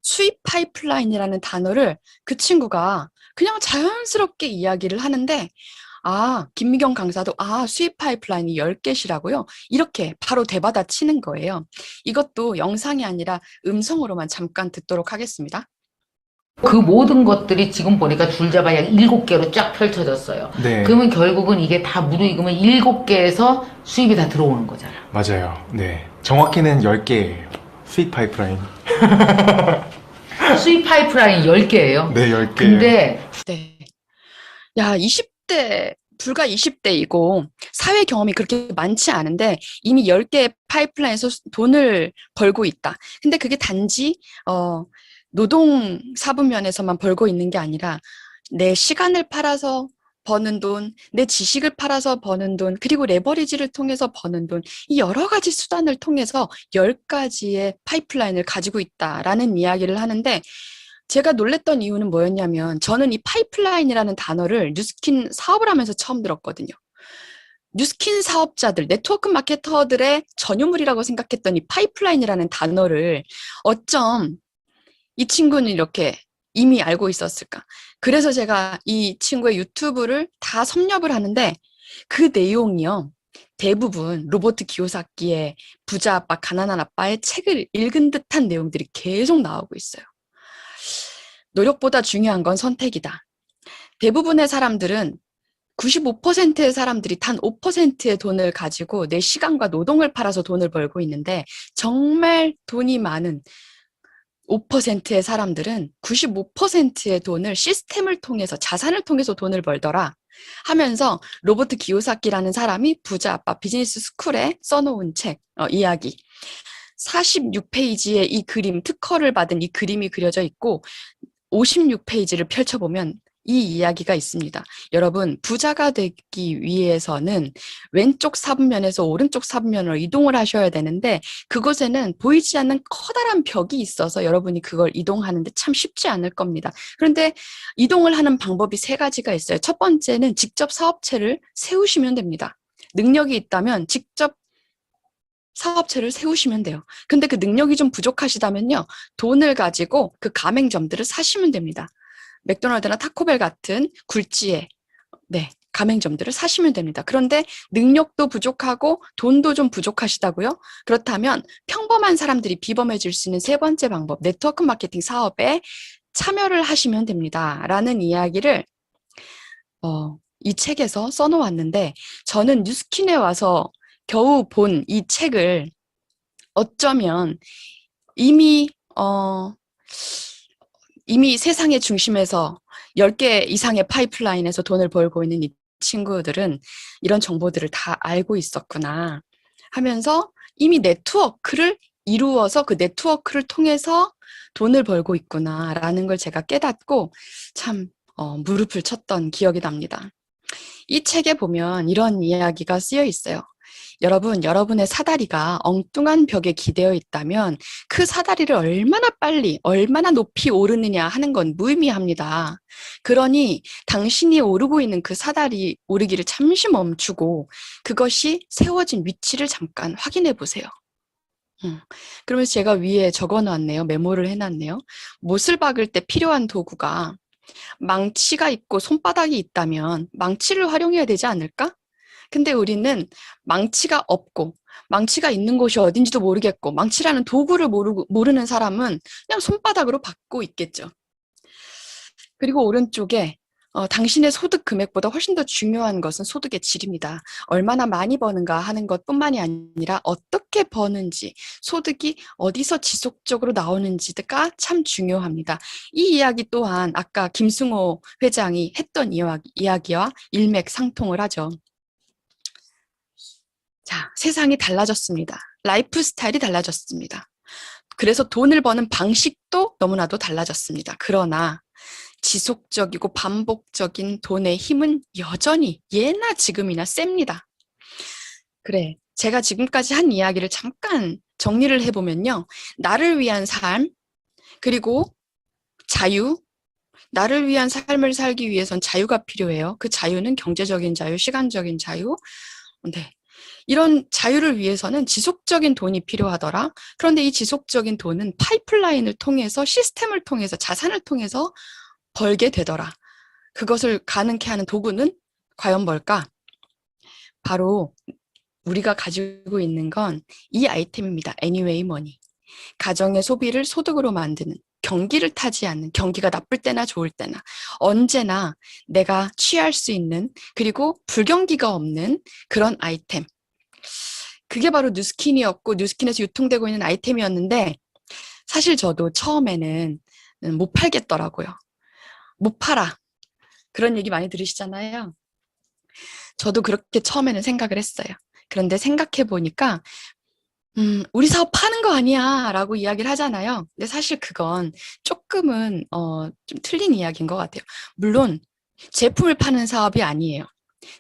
수입 파이프라인이라는 단어를 그 친구가 그냥 자연스럽게 이야기를 하는데 김미경 강사도 수입 파이프라인이 10개시라고요? 이렇게 바로 대받아 치는 거예요. 이것도 영상이 아니라 음성으로만 잠깐 듣도록 하겠습니다. 그 모든 것들이 지금 보니까 줄잡아 약 7개로 쫙 펼쳐졌어요. 네. 그러면 결국은 이게 다 무르익으면 7개에서 수입이 다 들어오는 거잖아. 맞아요. 네. 정확히는 10개예요. 수익 파이프라인. 수입 파이프라인 10개예요. 네, 10개. 근데 네. 야, 불과 20대이고 사회 경험이 그렇게 많지 않은데 이미 10개의 파이프라인에서 돈을 벌고 있다. 근데 그게 단지 노동 사부면에서만 벌고 있는 게 아니라 내 시간을 팔아서 버는 돈, 내 지식을 팔아서 버는 돈, 그리고 레버리지를 통해서 버는 돈, 이 여러 가지 수단을 통해서 10가지의 파이프라인을 가지고 있다라는 이야기를 하는데 제가 놀랬던 이유는 뭐였냐면 저는 이 파이프라인이라는 단어를 뉴스킨 사업을 하면서 처음 들었거든요. 뉴스킨 사업자들, 네트워크 마케터들의 전유물이라고 생각했던 이 파이프라인이라는 단어를 어쩜 이 친구는 이렇게 이미 알고 있었을까? 그래서 제가 이 친구의 유튜브를 다 섭렵을 하는데 그 내용이요. 대부분 로버트 기요사키의 부자 아빠, 가난한 아빠의 책을 읽은 듯한 내용들이 계속 나오고 있어요. 노력보다 중요한 건 선택이다. 대부분의 사람들은 95%의 사람들이 단 5%의 돈을 가지고 내 시간과 노동을 팔아서 돈을 벌고 있는데 정말 돈이 많은 5%의 사람들은 95%의 돈을 시스템을 통해서 자산을 통해서 돈을 벌더라 하면서 로버트 기요사키라는 사람이 부자 아빠 비즈니스 스쿨에 써놓은 책 이야기 46페이지의 이 그림 특허를 받은 이 그림이 그려져 있고 56페이지를 펼쳐보면 이 이야기가 있습니다. 여러분, 부자가 되기 위해서는 왼쪽 사분면에서 오른쪽 사분면으로 이동을 하셔야 되는데 그곳에는 보이지 않는 커다란 벽이 있어서 여러분이 그걸 이동하는데 참 쉽지 않을 겁니다. 그런데 이동을 하는 방법이 세 가지가 있어요. 첫 번째는 직접 사업체를 세우시면 됩니다. 능력이 있다면 직접 사업체를 세우시면 돼요. 근데 그 능력이 좀 부족하시다면요, 돈을 가지고 그 가맹점들을 사시면 됩니다. 맥도날드나 타코벨 같은 굴지의 가맹점들을 사시면 됩니다. 그런데 능력도 부족하고 돈도 좀 부족하시다고요? 그렇다면 평범한 사람들이 비범해질 수 있는 세 번째 방법, 네트워크 마케팅 사업에 참여를 하시면 됩니다. 라는 이야기를 이 책에서 써놓았는데 저는 뉴스킨에 와서 겨우 본 이 책을 어쩌면 이미 세상의 중심에서 10개 이상의 파이프라인에서 돈을 벌고 있는 이 친구들은 이런 정보들을 다 알고 있었구나 하면서 이미 네트워크를 이루어서 그 네트워크를 통해서 돈을 벌고 있구나라는 걸 제가 깨닫고 참 무릎을 쳤던 기억이 납니다. 이 책에 보면 이런 이야기가 쓰여 있어요. 여러분, 여러분의 사다리가 엉뚱한 벽에 기대어 있다면 그 사다리를 얼마나 빨리, 얼마나 높이 오르느냐 하는 건 무의미합니다. 그러니 당신이 오르고 있는 그 사다리 오르기를 잠시 멈추고 그것이 세워진 위치를 잠깐 확인해 보세요. 그러면서 제가 위에 적어놨네요. 메모를 해놨네요. 못을 박을 때 필요한 도구가 망치가 있고 손바닥이 있다면 망치를 활용해야 되지 않을까? 근데 우리는 망치가 없고 망치가 있는 곳이 어딘지도 모르겠고 망치라는 도구를 모르는 사람은 그냥 손바닥으로 받고 있겠죠. 그리고 오른쪽에 당신의 소득 금액보다 훨씬 더 중요한 것은 소득의 질입니다. 얼마나 많이 버는가 하는 것뿐만이 아니라 어떻게 버는지, 소득이 어디서 지속적으로 나오는지가 참 중요합니다. 이 이야기 또한 아까 김승호 회장이 했던 이야기와 일맥상통을 하죠. 자, 세상이 달라졌습니다. 라이프 스타일이 달라졌습니다. 그래서 돈을 버는 방식도 너무나도 달라졌습니다. 그러나 지속적이고 반복적인 돈의 힘은 여전히 예나 지금이나 셉니다. 그래, 제가 지금까지 한 이야기를 잠깐 정리를 해보면요. 나를 위한 삶, 그리고 자유, 나를 위한 삶을 살기 위해선 자유가 필요해요. 그 자유는 경제적인 자유, 시간적인 자유. 네. 이런 자유를 위해서는 지속적인 돈이 필요하더라. 그런데 이 지속적인 돈은 파이프라인을 통해서, 시스템을 통해서, 자산을 통해서 벌게 되더라. 그것을 가능케 하는 도구는 과연 뭘까? 바로 우리가 가지고 있는 건 이 아이템입니다. Anyway Money. 가정의 소비를 소득으로 만드는, 경기를 타지 않는, 경기가 나쁠 때나 좋을 때나 언제나 내가 취할 수 있는, 그리고 불경기가 없는 그런 아이템. 그게 바로 뉴스킨이었고 뉴스킨에서 유통되고 있는 아이템이었는데 사실 저도 처음에는 못 팔겠더라고요. 못 팔아. 그런 얘기 많이 들으시잖아요. 저도 그렇게 처음에는 생각을 했어요. 그런데 생각해 보니까 우리 사업 파는 거 아니야 라고 이야기를 하잖아요. 근데 사실 그건 조금은 좀 틀린 이야기인 것 같아요. 물론 제품을 파는 사업이 아니에요.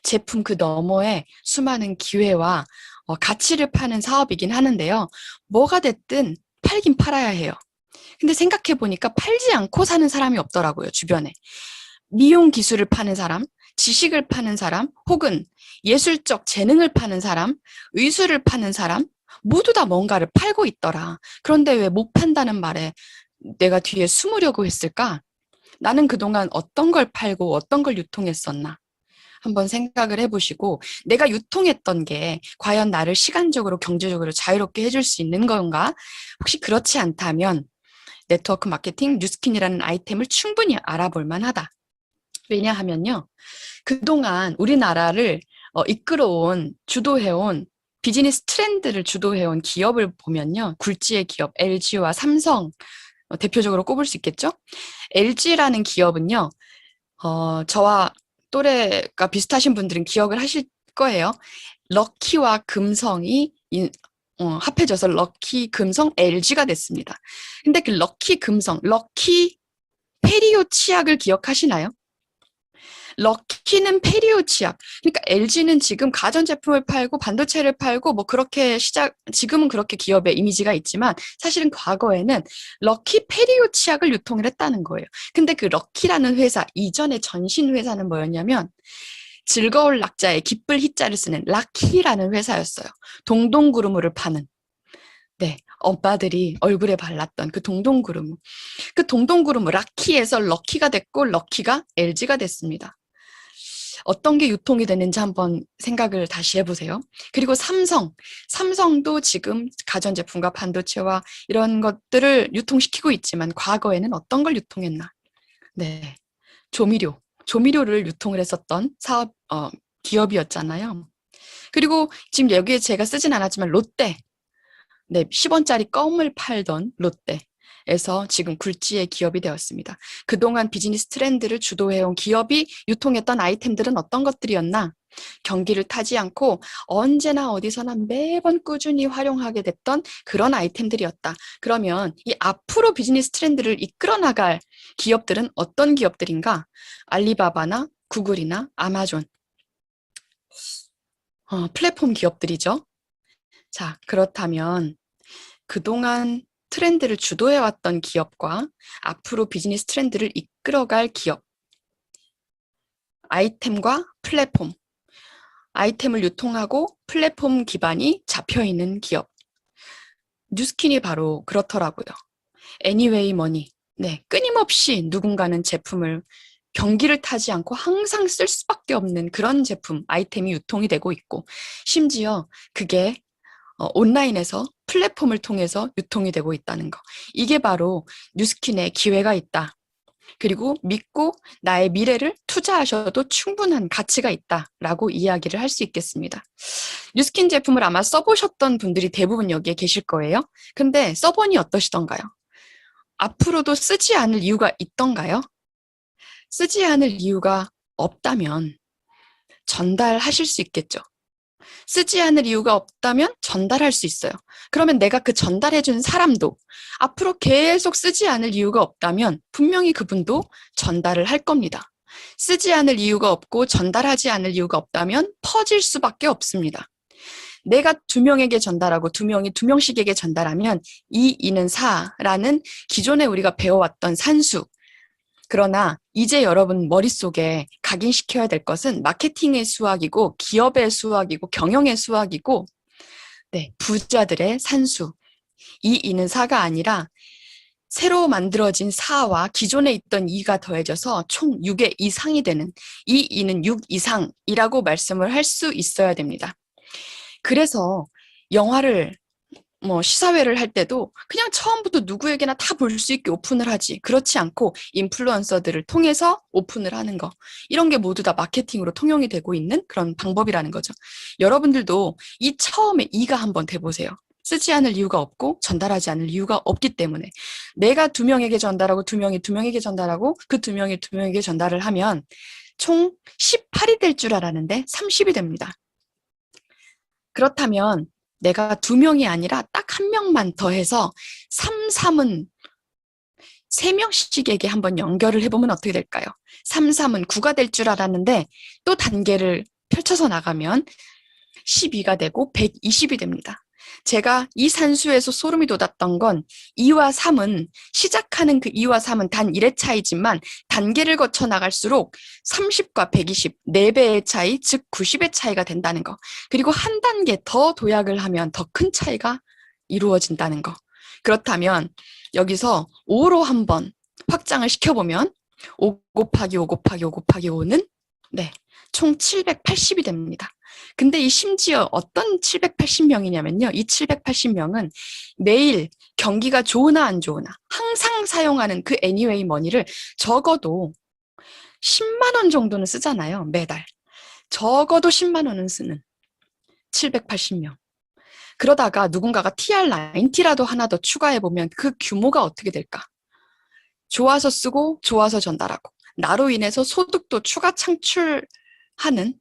제품 그 너머에 수많은 기회와 가치를 파는 사업이긴 하는데요. 뭐가 됐든 팔긴 팔아야 해요. 근데 생각해 보니까 팔지 않고 사는 사람이 없더라고요, 주변에. 미용 기술을 파는 사람, 지식을 파는 사람, 혹은 예술적 재능을 파는 사람, 의술을 파는 사람, 모두 다 뭔가를 팔고 있더라. 그런데 왜 못 판다는 말에 내가 뒤에 숨으려고 했을까? 나는 그동안 어떤 걸 팔고 어떤 걸 유통했었나? 한번 생각을 해보시고 내가 유통했던 게 과연 나를 시간적으로 경제적으로 자유롭게 해줄 수 있는 건가? 혹시 그렇지 않다면 네트워크 마케팅 뉴스킨이라는 아이템을 충분히 알아볼 만하다. 왜냐하면요. 그동안 우리나라를 이끌어온, 주도해온 비즈니스 트렌드를 주도해온 기업을 보면요. 굴지의 기업 LG와 삼성 대표적으로 꼽을 수 있겠죠? LG라는 기업은요. 저와 또래가 비슷하신 분들은 기억을 하실 거예요. 럭키와 금성이 합해져서 럭키, 금성, LG가 됐습니다. 근데 그 럭키, 금성, 럭키 페리오 치약을 기억하시나요? 럭키는 페리오 치약. 그러니까 LG는 지금 가전제품을 팔고 반도체를 팔고 뭐 그렇게 지금은 그렇게 기업의 이미지가 있지만 사실은 과거에는 럭키 페리오 치약을 유통을 했다는 거예요. 근데 그 럭키라는 회사, 이전의 전신 회사는 뭐였냐면 즐거울 낙자에 기쁠 희자를 쓰는 락키라는 회사였어요. 동동구르무를 파는. 네, 엄마들이 얼굴에 발랐던 그 동동구르무. 그 동동구르무 락키에서 럭키가 됐고 럭키가 LG가 됐습니다. 어떤 게 유통이 되는지 한번 생각을 다시 해보세요. 그리고 삼성도 지금 가전제품과 반도체와 이런 것들을 유통시키고 있지만 과거에는 어떤 걸 유통했나? 네, 조미료를 유통을 했었던 기업이었잖아요. 그리고 지금 여기에 제가 쓰진 않았지만 롯데, 네, 10원짜리 껌을 팔던 롯데에서 지금 굴지의 기업이 되었습니다. 그동안 비즈니스 트렌드를 주도해온 기업이 유통했던 아이템들은 어떤 것들이었나? 경기를 타지 않고 언제나 어디서나 매번 꾸준히 활용하게 됐던 그런 아이템들이었다. 그러면 이 앞으로 비즈니스 트렌드를 이끌어 나갈 기업들은 어떤 기업들인가? 알리바바나 구글이나 아마존, 플랫폼 기업들이죠. 자, 그렇다면 그동안 트렌드를 주도해왔던 기업과 앞으로 비즈니스 트렌드를 이끌어갈 기업, 아이템과 플랫폼, 아이템을 유통하고 플랫폼 기반이 잡혀있는 기업. 뉴스킨이 바로 그렇더라고요. Anyway Money. 네, 끊임없이 누군가는 제품을 경기를 타지 않고 항상 쓸 수밖에 없는 그런 제품, 아이템이 유통이 되고 있고 심지어 그게 온라인에서 플랫폼을 통해서 유통이 되고 있다는 거. 이게 바로 뉴스킨의 기회가 있다. 그리고 믿고 나의 미래를 투자하셔도 충분한 가치가 있다라고 이야기를 할 수 있겠습니다. 뉴스킨 제품을 아마 써보셨던 분들이 대부분 여기에 계실 거예요. 근데 써보니 어떠시던가요? 앞으로도 쓰지 않을 이유가 있던가요? 쓰지 않을 이유가 없다면 전달하실 수 있겠죠. 쓰지 않을 이유가 없다면 전달할 수 있어요. 그러면 내가 그 전달해준 사람도 앞으로 계속 쓰지 않을 이유가 없다면 분명히 그분도 전달을 할 겁니다. 쓰지 않을 이유가 없고 전달하지 않을 이유가 없다면 퍼질 수밖에 없습니다. 내가 2명에게 전달하고 2명이 2명씩에게 전달하면 2, 2는 4라는 기존에 우리가 배워왔던 산수. 그러나 이제 여러분 머릿속에 각인시켜야 될 것은 마케팅의 수학이고 기업의 수학이고 경영의 수학이고 네, 부자들의 산수. 2, 2는 4가 아니라 새로 만들어진 4와 기존에 있던 2가 더해져서 총 6의 이상이 되는 2, 2는 6 이상이라고 말씀을 할 수 있어야 됩니다. 그래서 영화를 시사회를 할 때도 그냥 처음부터 누구에게나 다 볼 수 있게 오픈을 하지. 그렇지 않고 인플루언서들을 통해서 오픈을 하는 거. 이런 게 모두 다 마케팅으로 통용이 되고 있는 그런 방법이라는 거죠. 여러분들도 이 처음에 이가 한번 돼보세요. 쓰지 않을 이유가 없고 전달하지 않을 이유가 없기 때문에 내가 2명에게 전달하고 2명이 2명에게 전달하고 그 2명이 2명에게 전달을 하면 총 18이 될 줄 알았는데 30이 됩니다. 그렇다면 내가 2명이 아니라 딱 1명만 더해서 3, 3은 3명씩에게 한번 연결을 해보면 어떻게 될까요? 3, 3은 9가 될 줄 알았는데 또 단계를 펼쳐서 나가면 12가 되고 120이 됩니다. 제가 이 산수에서 소름이 돋았던 건 2와 3은 시작하는 그 2와 3은 단 1의 차이지만 단계를 거쳐 나갈수록 30과 120, 4배의 차이, 즉 90의 차이가 된다는 거. 그리고 한 단계 더 도약을 하면 더 큰 차이가 이루어진다는 거. 그렇다면 여기서 5로 한번 확장을 시켜보면 5 곱하기 5 곱하기 5 곱하기 5는 네, 총 780이 됩니다. 근데 이 심지어 어떤 780명이냐면요. 이 780명은 매일 경기가 좋으나 안 좋으나 항상 사용하는 그 Anyway Money를 적어도 10만 원 정도는 쓰잖아요. 매달. 적어도 10만 원은 쓰는 780명. 그러다가 누군가가 TR90라도 하나 더 추가해보면 그 규모가 어떻게 될까? 좋아서 쓰고 좋아서 전달하고 나로 인해서 소득도 추가 창출하는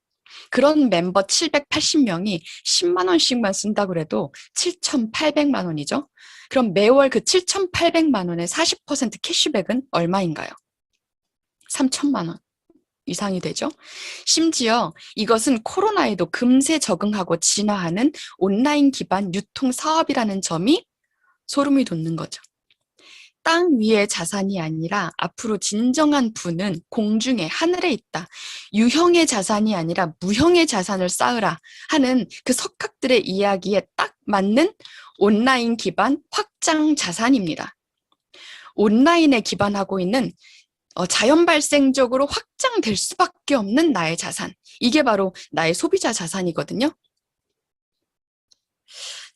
그런 멤버 780명이 10만 원씩만 쓴다고 해도 7,800만 원이죠. 그럼 매월 그 7,800만 원의 40% 캐시백은 얼마인가요? 3천만 원. 이상이 되죠. 심지어 이것은 코로나에도 금세 적응하고 진화하는 온라인 기반 유통 사업이라는 점이 소름이 돋는 거죠. 땅 위의 자산이 아니라 앞으로 진정한 부는 공중에 하늘에 있다. 유형의 자산이 아니라 무형의 자산을 쌓으라 하는 그 석학들의 이야기에 딱 맞는 온라인 기반 확장 자산입니다. 온라인에 기반하고 있는 자연 발생적으로 확장될 수밖에 없는 나의 자산. 이게 바로 나의 소비자 자산이거든요.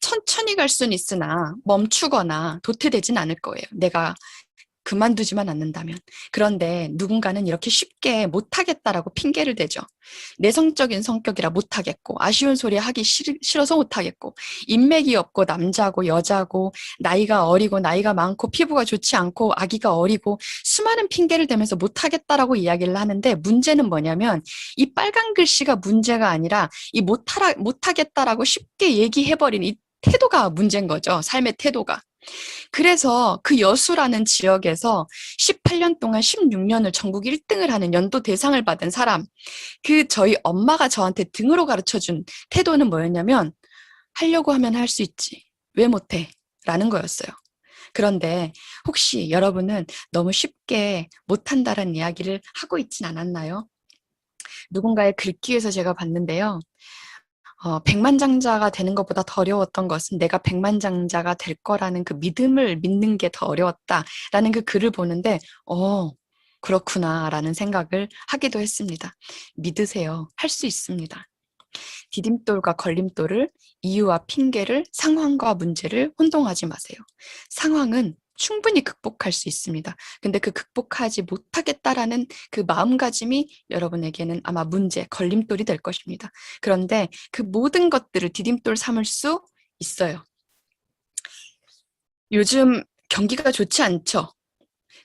천천히 갈 수는 있으나 멈추거나 도태되진 않을 거예요. 내가 그만두지만 않는다면. 그런데 누군가는 이렇게 쉽게 못하겠다라고 핑계를 대죠. 내성적인 성격이라 못하겠고, 아쉬운 소리 하기 싫어서 못하겠고, 인맥이 없고, 남자고, 여자고, 나이가 어리고, 나이가 많고, 피부가 좋지 않고, 아기가 어리고, 수많은 핑계를 대면서 못하겠다라고 이야기를 하는데, 문제는 뭐냐면, 이 빨간 글씨가 문제가 아니라, 이 못하겠다라고 쉽게 얘기해버린 이 태도가 문제인 거죠. 삶의 태도가. 그래서 그 여수라는 지역에서 18년 동안 16년을 전국 1등을 하는 연도 대상을 받은 사람, 저희 엄마가 저한테 등으로 가르쳐준 태도는 뭐였냐면, 하려고 하면 할 수 있지. 왜 못해? 라는 거였어요. 그런데 혹시 여러분은 너무 쉽게 못한다는 이야기를 하고 있진 않았나요? 누군가의 글귀에서 제가 봤는데요. 백만장자가 되는 것보다 더 어려웠던 것은 내가 백만장자가 될 거라는 그 믿음을 믿는 게 더 어려웠다라는 그 글을 보는데, 그렇구나라는 생각을 하기도 했습니다. 믿으세요. 할 수 있습니다. 디딤돌과 걸림돌을, 이유와 핑계를, 상황과 문제를 혼동하지 마세요. 상황은 충분히 극복할 수 있습니다. 근데 그 극복하지 못하겠다라는 그 마음가짐이 여러분에게는 아마 문제, 걸림돌이 될 것입니다. 그런데 그 모든 것들을 디딤돌 삼을 수 있어요. 요즘 경기가 좋지 않죠?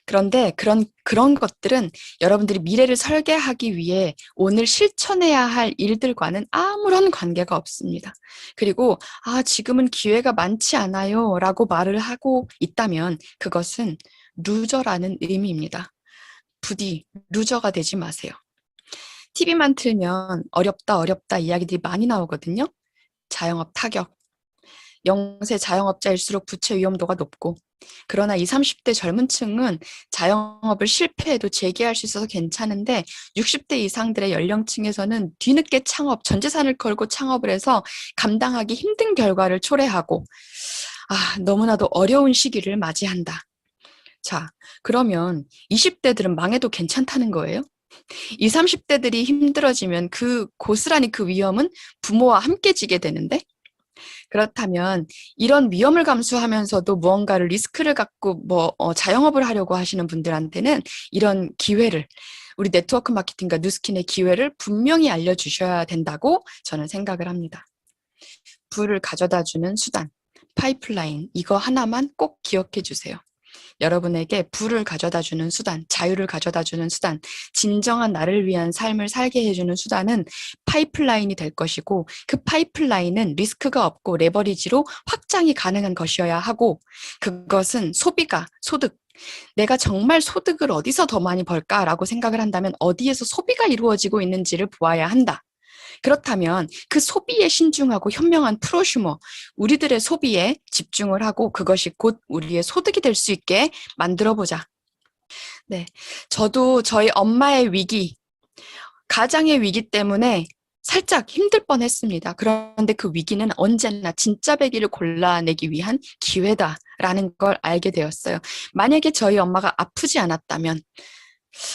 그런데 그런 것들은 여러분들이 미래를 설계하기 위해 오늘 실천해야 할 일들과는 아무런 관계가 없습니다. 그리고 지금은 기회가 많지 않아요 라고 말을 하고 있다면 그것은 루저라는 의미입니다. 부디 루저가 되지 마세요. TV만 틀면 어렵다 이야기들이 많이 나오거든요. 자영업 타격. 영세 자영업자일수록 부채 위험도가 높고, 그러나 20, 30대 젊은 층은 자영업을 실패해도 재기할 수 있어서 괜찮은데 60대 이상들의 연령층에서는 뒤늦게 전 재산을 걸고 창업을 해서 감당하기 힘든 결과를 초래하고 너무나도 어려운 시기를 맞이한다. 자, 그러면 20대들은 망해도 괜찮다는 거예요? 20, 30대들이 힘들어지면 고스란히 그 위험은 부모와 함께 지게 되는데, 그렇다면 이런 위험을 감수하면서도 무언가를 리스크를 갖고 자영업을 하려고 하시는 분들한테는 이런 기회를, 우리 네트워크 마케팅과 뉴스킨의 기회를 분명히 알려주셔야 된다고 저는 생각을 합니다. 부를 가져다주는 수단, 파이프라인, 이거 하나만 꼭 기억해 주세요. 여러분에게 부를 가져다주는 수단, 자유를 가져다주는 수단, 진정한 나를 위한 삶을 살게 해주는 수단은 파이프라인이 될 것이고, 그 파이프라인은 리스크가 없고 레버리지로 확장이 가능한 것이어야 하고, 그것은 소득, 내가 정말 소득을 어디서 더 많이 벌까라고 생각을 한다면 어디에서 소비가 이루어지고 있는지를 보아야 한다. 그렇다면 그 소비에 신중하고 현명한 프로슈머, 우리들의 소비에 집중을 하고 그것이 곧 우리의 소득이 될 수 있게 만들어보자. 네, 저도 저희 엄마의 위기, 가장의 위기 때문에 살짝 힘들 뻔했습니다. 그런데 그 위기는 언제나 진짜 배기를 골라내기 위한 기회다라는 걸 알게 되었어요. 만약에 저희 엄마가 아프지 않았다면,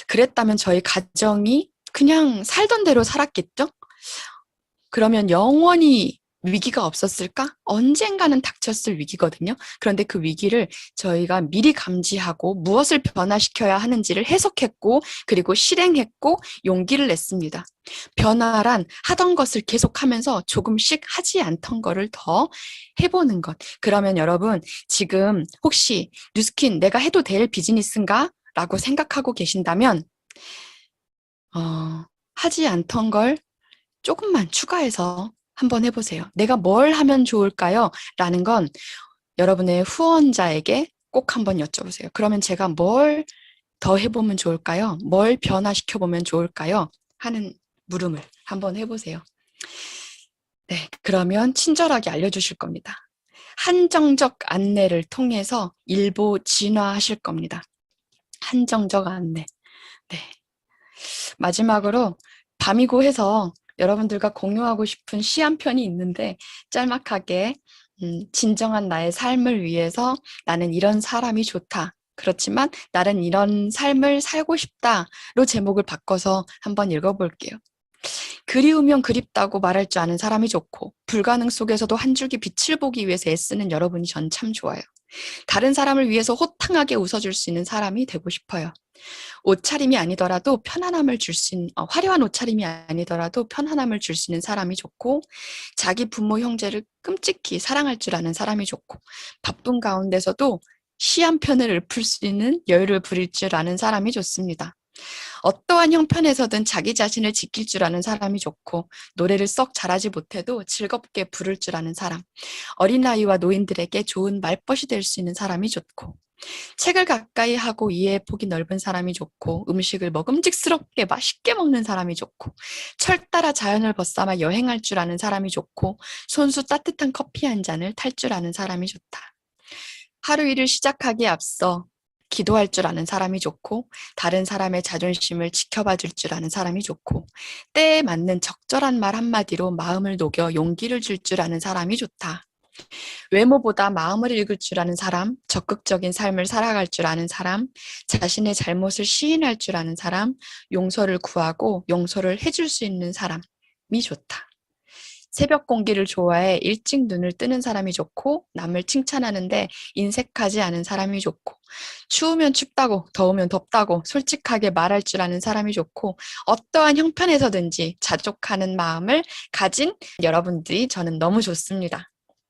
그랬다면 저희 가정이 그냥 살던 대로 살았겠죠? 그러면 영원히 위기가 없었을까? 언젠가는 닥쳤을 위기거든요. 그런데 그 위기를 저희가 미리 감지하고 무엇을 변화시켜야 하는지를 해석했고, 그리고 실행했고, 용기를 냈습니다. 변화란 하던 것을 계속하면서 조금씩 하지 않던 거를 더 해보는 것. 그러면 여러분, 지금 혹시 뉴스킨 내가 해도 될 비즈니스인가? 라고 생각하고 계신다면 하지 않던 걸 조금만 추가해서 한번 해보세요. 내가 뭘 하면 좋을까요? 라는 건 여러분의 후원자에게 꼭 한번 여쭤보세요. 그러면 제가 뭘 더 해보면 좋을까요? 뭘 변화시켜보면 좋을까요? 하는 물음을 한번 해보세요. 네, 그러면 친절하게 알려주실 겁니다. 한정적 안내를 통해서 일부 진화하실 겁니다. 한정적 안내. 네. 마지막으로 밤이고 해서 여러분들과 공유하고 싶은 시 한 편이 있는데 짤막하게 진정한 나의 삶을 위해서 나는 이런 사람이 좋다. 그렇지만 나는 이런 삶을 살고 싶다로 제목을 바꿔서 한번 읽어볼게요. 그리우면 그립다고 말할 줄 아는 사람이 좋고 불가능 속에서도 한 줄기 빛을 보기 위해서 애쓰는 여러분이 전 참 좋아요. 다른 사람을 위해서 호탕하게 웃어줄 수 있는 사람이 되고 싶어요. 옷차림이 아니더라도 편안함을 줄 수 있는 화려한 옷차림이 아니더라도 편안함을 줄 수 있는 사람이 좋고 자기 부모 형제를 끔찍히 사랑할 줄 아는 사람이 좋고 바쁜 가운데서도 시 한 편을 읊을 수 있는 여유를 부릴 줄 아는 사람이 좋습니다. 어떠한 형편에서든 자기 자신을 지킬 줄 아는 사람이 좋고 노래를 썩 잘하지 못해도 즐겁게 부를 줄 아는 사람, 어린아이와 노인들에게 좋은 말벗이 될 수 있는 사람이 좋고 책을 가까이 하고 이해의 폭이 넓은 사람이 좋고 음식을 먹음직스럽게 맛있게 먹는 사람이 좋고 철 따라 자연을 벗삼아 여행할 줄 아는 사람이 좋고 손수 따뜻한 커피 한 잔을 탈 줄 아는 사람이 좋다. 하루 일을 시작하기에 앞서 기도할 줄 아는 사람이 좋고 다른 사람의 자존심을 지켜봐 줄 줄 아는 사람이 좋고 때에 맞는 적절한 말 한마디로 마음을 녹여 용기를 줄 줄 아는 사람이 좋다. 외모보다 마음을 읽을 줄 아는 사람, 적극적인 삶을 살아갈 줄 아는 사람, 자신의 잘못을 시인할 줄 아는 사람, 용서를 구하고 용서를 해줄 수 있는 사람이 좋다. 새벽 공기를 좋아해 일찍 눈을 뜨는 사람이 좋고 남을 칭찬하는데 인색하지 않은 사람이 좋고 추우면 춥다고 더우면 덥다고 솔직하게 말할 줄 아는 사람이 좋고 어떠한 형편에서든지 자족하는 마음을 가진 여러분들이 저는 너무 좋습니다.